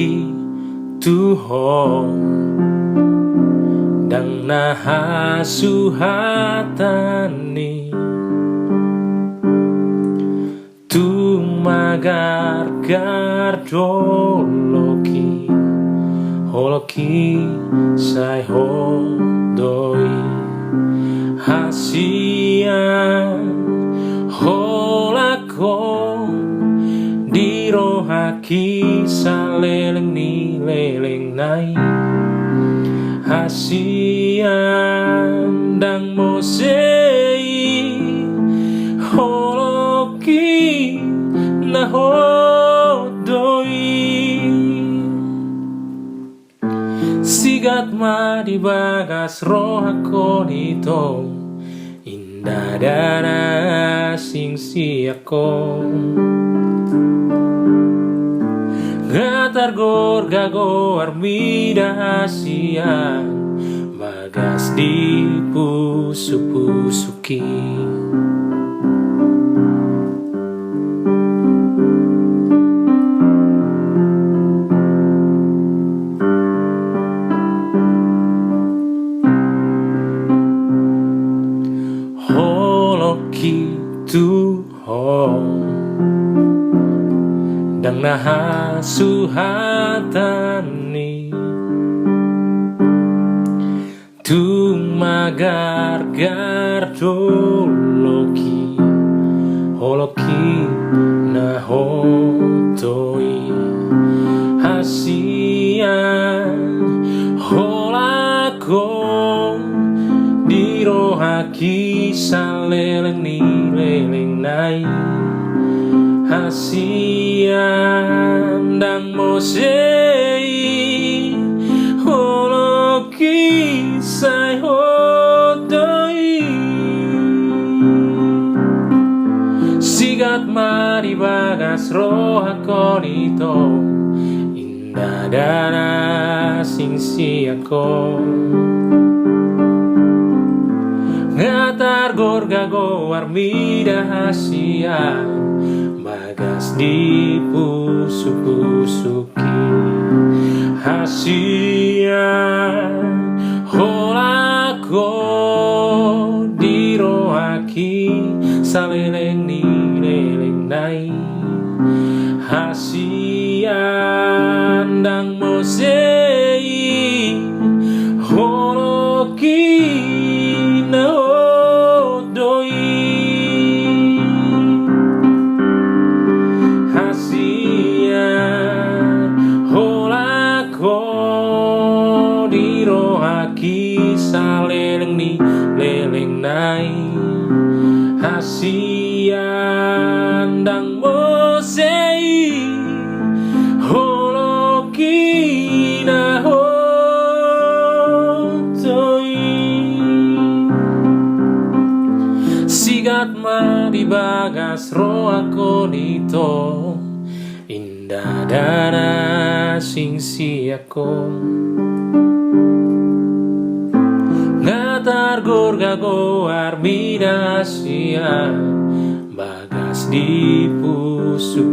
ki tuho dang nahasuhatani tumagar gardoloki holoki sai hodoi hasian holako dirohaki saleleng ni leleng nai hasian dang mosei holoki nahodoi sigat ma di bagas rohako nito indah dana sing siako ngatar gorgago armida hasian bagas di pusuk-pusuki holoki tuho dang nahasuhatani tumagar gardoloki holoki nahotoi hasian holako dirohaki saleleng ni leleng nai hasian dang mosei holoki sai hodoi sigat ma di bagas rohako nito indah dana sing siako ngatar gorgago armida hasian bagas di pusuk-pusuki hasian holako dirohaki saleleng ni leleng nai hasian dang mosei holoki nahodoi hasian holako dirohaki saleleng ni leleng nai hasian dang mosei holoki nahodoi sigat ma di bagas rohako nito indah dana sing siako ngatar gorgago armida hasian bagas di pusuk